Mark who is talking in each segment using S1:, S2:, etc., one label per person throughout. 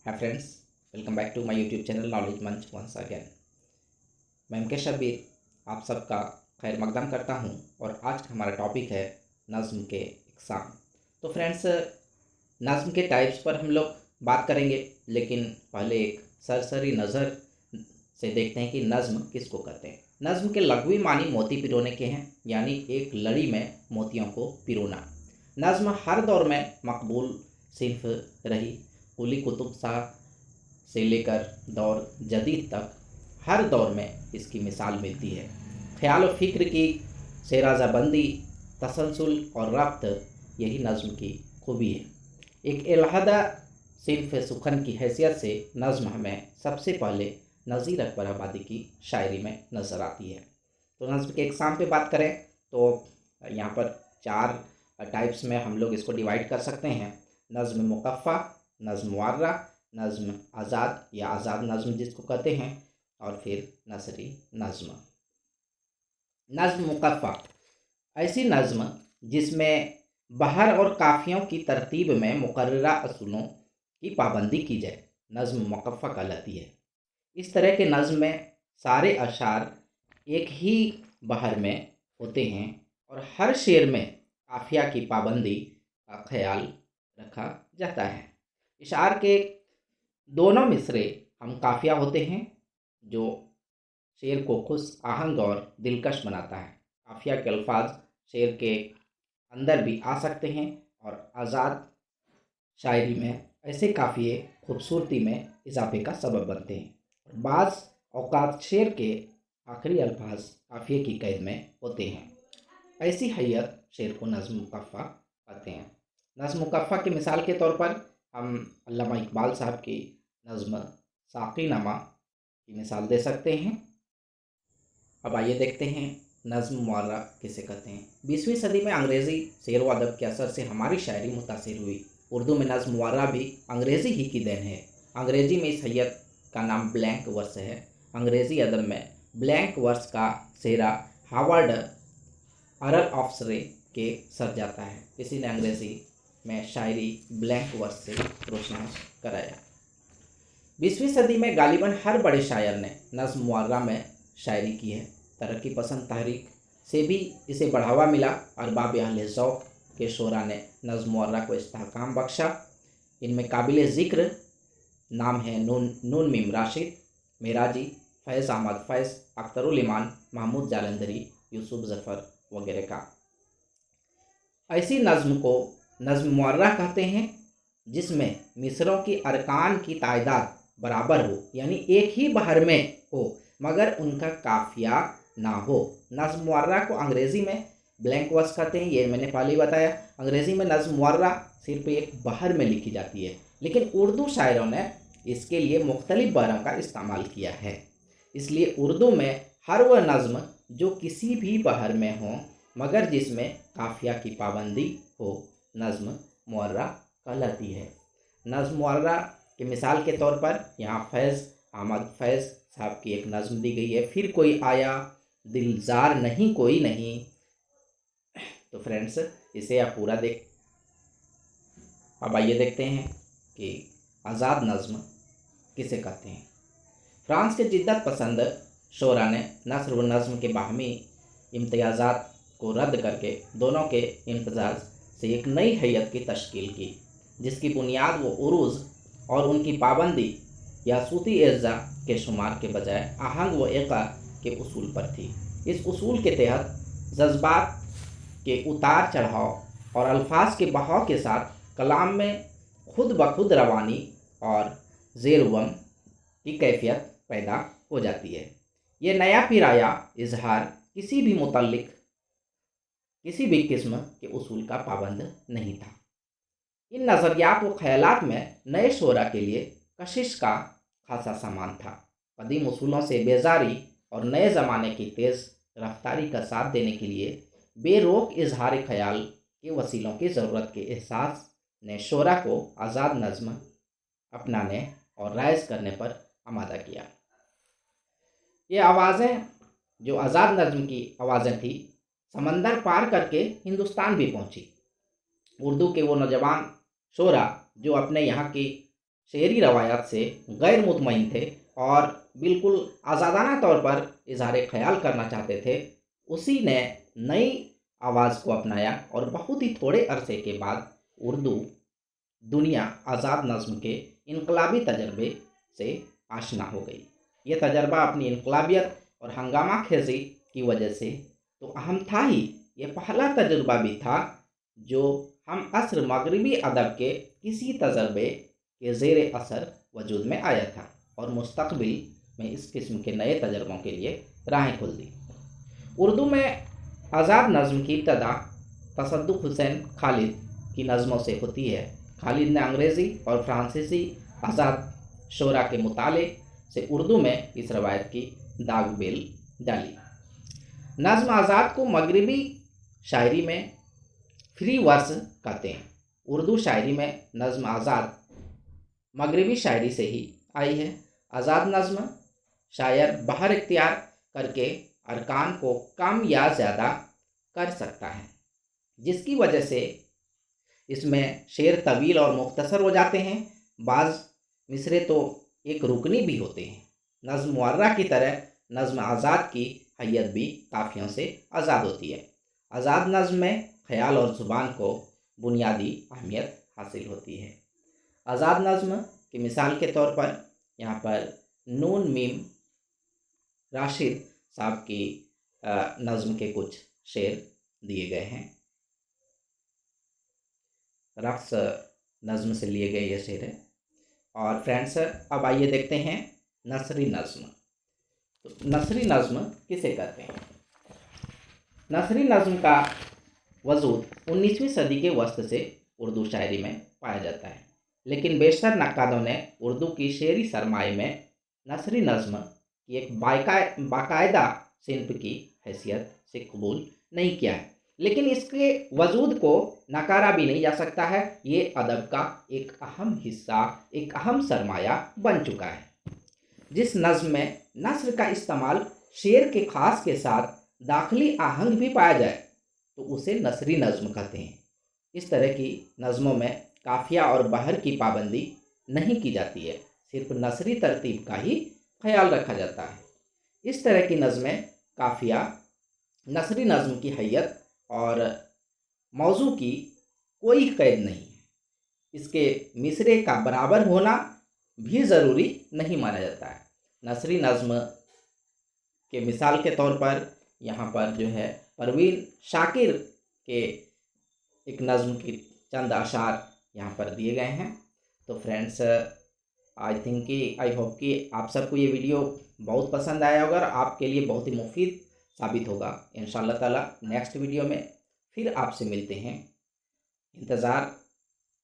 S1: Hi friends, welcome back to my YouTube channel knowledge Manch once again. मैं M K Shabbir आप सबका खैर मकदम करता हूं और आज का हमारा टॉपिक है नज़्म के इक़साम। तो फ्रेंड्स, नज़्म के टाइप्स पर हम लोग बात करेंगे, लेकिन पहले एक सरसरी नज़र से देखते हैं कि नज़्म किसको कहते हैं। नज़्म के लघवी मानी मोती पिरोने के हैं, यानी एक लड़ी में मोतियों को पिरोना। नज़्म हर दौर में मकबूल सिर्फ रही। कुली कुतुब शाह से लेकर दौर जदीद तक हर दौर में इसकी मिसाल मिलती है। ख्याल व फ़िक्र की शेराज़ाबंदी, तसलसल और रब्त, यही नज़्म की खूबी है। एक अलहदा सिर्फ सुखन की हैसियत से नज़्म हमें सबसे पहले नज़ीर अकबर आबादी की शायरी में नज़र आती है। तो नज़्म के इक़साम पे बात करें तो यहाँ पर चार टाइप्स में हम लोग इसको डिवाइड कर सकते हैं। नज़्म मुक़फ़्फ़ा, नज़्म मुअर्रा, नज़्म आज़ाद या आज़ाद नज़्म जिसको कहते हैं, और फिर नसरी नज़्म। नज़्म मुक़फ़्फ़ा ऐसी नज़्म जिसमें बहर और काफ़ियों की तरतीब में मुक़र्ररा असूलों की पाबंदी की जाए, नज़्म मुक़फ़्फ़ा कहलाती है। इस तरह के नज़्म में सारे अशार एक ही बहर में होते हैं और हर शेर में काफ़िया की पाबंदी का ख्याल रखा जाता है। इशार के दोनों मिसरे हम काफ़िया होते हैं, जो शेर को खुश, आहंग और दिलकश बनाता है। काफ़िया के अल्फाज शेर के अंदर भी आ सकते हैं और आज़ाद शायरी में ऐसे काफ़िए खूबसूरती में इजाफे का सबब बनते हैं। बाज़ औक़ात शेर के आखिरी अल्फाज काफ़िए की कैद में होते हैं। ऐसी हैयत शेर को नज़्म मुक़फ़्फ़ा कहते हैं। नज़्म मुक़फ़्फ़ा की मिसाल के तौर पर हम अल्लामा इक़बाल साहब की नज़्म साक़ीनामा की मिसाल दे सकते हैं। अब आइए देखते हैं नज़्म मुअर्रा किसे कहते हैं। 20वीं सदी में अंग्रेज़ी शेर व अदब के असर से हमारी शायरी मुतासिर हुई। उर्दू में नज़्म मुअर्रा भी अंग्रेज़ी ही की देन है। अंग्रेज़ी में इस हैयत का नाम ब्लैंक वर्स है। अंग्रेज़ी अदब में ब्लैंक वर्स का सेहरा हावर्ड अरल ऑफ्सरे के सर जाता है। इसी ने अंग्रेज़ी में शायरी ब्लैंक वर्स से रोशन कराया। 20वीं सदी में गालिबन हर बड़े शायर ने नज़्म मुअर्रा में शायरी की है। तरक्की पसंद तहरीक से भी इसे बढ़ावा मिला। अरबाब अहले ज़ौक़ के शोरा ने नज़्म मुअर्रा को इस्तेहकाम बख्शा। इनमें काबिल ज़िक्र नाम है नून मीम राशिद, मेराजी, फैज़ अहमद फैज़, अख्तरुल इमान, महमूद जालंधरी, यूसुफ ज़फ़र वगैरह का। ऐसी नज़्म को नज़्म मुअर्रा कहते हैं जिसमें मिसरों की अरकान की तादाद बराबर हो, यानी एक ही बहर में हो मगर उनका काफ़िया ना हो। नज़्म मुअर्रा को अंग्रेज़ी में ब्लैंक वर्स कहते हैं, ये मैंने पहले ही बताया। अंग्रेज़ी में नज़्म मुअर्रा सिर्फ एक बहर में लिखी जाती है, लेकिन उर्दू शायरों ने इसके लिए मुख्तलिफ बहरों का इस्तेमाल किया है। इसलिए उर्दू में हर वह नज़्म जो किसी भी बहर में हो मगर जिसमें काफ़िया की पाबंदी हो, नज़्म मुअर्रा कहलाती है। नज़्म मुअर्रा की मिसाल के तौर पर यहाँ फैज़ अहमद फैज़ साहब की एक नज़्म दी गई है, फिर कोई आया दिलजार नहीं कोई नहीं। तो फ्रेंड्स, इसे आप पूरा देख। अब आइए देखते हैं कि आज़ाद नज़्म किसे कहते हैं। फ्रांस के जिद्दत पसंद शोरा ने नस्र व नज़्म के बाहमी इम्तियाज़ात को रद्द करके दोनों के इम्तजाज से एक नई हैयत की तश्कील की, जिसकी बुनियाद व उरूज़ और उनकी पाबंदी यासूती एज़ा के शुमार के बजाय आहंग व एक़ा के उसूल पर थी। इस उसूल के तहत जज्बात के उतार चढ़ाव और अल्फाज के बहाव के साथ कलाम में खुद ब खुद रवानी और ज़ेर-वम की कैफियत पैदा हो जाती है। ये नया पिराया इजहार किसी भी मुतल्लिक किसी भी किस्म के उसूल का पाबंद नहीं था। इन नज़रियात व ख़यालात में नए शोरा के लिए कशिश का खासा सामान था। कदीम उसूलों से बेजारी और नए ज़माने की तेज़ रफ्तारी का साथ देने के लिए बेरोक इजहार ख्याल के वसीलों की ज़रूरत के एहसास ने शोरा को आज़ाद नज़्म अपनाने और राइज़ करने पर आमादा किया। ये आवाज़ें, जो आज़ाद नज़्म की आवाज़ें थी, समंदर पार करके हिंदुस्तान भी पहुंची। उर्दू के वो नौजवान शोरा जो अपने यहाँ की शेरी रवायात से गैर मुतमईन थे और बिल्कुल आज़ादाना तौर पर इजहार ख्याल करना चाहते थे, उसी ने नई आवाज़ को अपनाया और बहुत ही थोड़े अरसे के बाद उर्दू दुनिया आज़ाद नज़्म के इनकलाबी तजर्बे से आशना हो गई। ये तजर्बा अपनी इनकलाबियत और हंगामा खेजी की वजह से तो अहम था ही, ये पहला तजुर्बा भी था जो हम असर मगरबी अदब के किसी तजर्बे के ज़ेर असर वजूद में आया था और मुस्तकबिल में इस किस्म के नए तजर्बों के लिए राहें खुल दी। उर्दू में आज़ाद नज़्म की इब्तदा तसद्दुक़ हुसैन खालिद की नज़मों से होती है। खालिद ने अंग्रेज़ी और फ्रांसीसी आज़ाद शोरा के मुताले से उर्दू में इस रवायत की दाग बेल डाली। नज़्म आज़ाद को मगरबी शायरी में फ्री वर्स कहते हैं। उर्दू शायरी में नज़्म आज़ाद मगरबी शायरी से ही आई है। आज़ाद नज़्म शायर बाहर इख्तियार करके अरकान को कम या ज़्यादा कर सकता है, जिसकी वजह से इसमें शेर तवील और मुख्तसर हो जाते हैं। बाज़ मिसरे तो एक रुकनी भी होते हैं। नज़्म मुअर्रा की तरह नज़्म आज़ाद की हैयत भी काफ़ियों से आज़ाद होती है। आज़ाद नज़्म में ख़याल और ज़ुबान को बुनियादी अहमियत हासिल होती है। आज़ाद नज़्म की मिसाल के तौर पर यहाँ पर नून मीम राशिद साहब की नज़्म के कुछ शेर दिए गए हैं। रक्स नज़्म से लिए गए ये शेर है। और फ्रेंड्स, अब आइए देखते हैं नसरी नज़्म। तो नसरी नज़्म किसे कहते हैं? नसरी नज़्म का वजूद 19वीं सदी के वस्त से उर्दू शायरी में पाया जाता है, लेकिन बेशतर नक्कादों ने उर्दू की शेरी सरमाए में नसरी नज़्म की एक बाकायदा सिन्फ की हैसियत से कबूल नहीं किया है, लेकिन इसके वजूद को नकारा भी नहीं जा सकता है। ये अदब का एक अहम हिस्सा, एक अहम सरमाया बन चुका है। जिस नज़्म में नस्र का इस्तेमाल शेर के ख़ास के साथ दाखिली आहंग भी पाया जाए तो उसे नसरी नज़्म कहते हैं। इस तरह की नज़्मों में काफिया और बहर की पाबंदी नहीं की जाती है, सिर्फ नसरी तरतीब का ही ख्याल रखा जाता है। इस तरह की नज़में काफिया नसरी नज़्म की हैयत और मौजू की कोई कैद नहीं है। इसके मिसरे का बराबर होना भी ज़रूरी नहीं माना जाता है। नसरी नज़्म के मिसाल के तौर पर यहाँ पर जो है परवीन शाकिर के एक नज़्म की चंद अशार यहाँ पर दिए गए हैं। तो फ्रेंड्स, आई होप कि आप सबको ये वीडियो बहुत पसंद आया होगा और आपके लिए बहुत ही मुफीद साबित होगा। इंशाअल्लाह ताला नेक्स्ट वीडियो में फिर आपसे मिलते हैं। इंतज़ार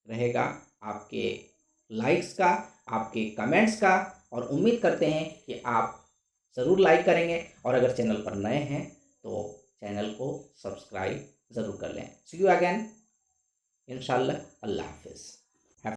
S1: रहेगा आपके लाइक्स का, आपके कमेंट्स का, और उम्मीद करते हैं कि आप ज़रूर लाइक करेंगे और अगर चैनल पर नए हैं तो चैनल को सब्सक्राइब ज़रूर कर लें। सी यू अगेन इंशाअल्लाह। अल्लाह हाफिज़।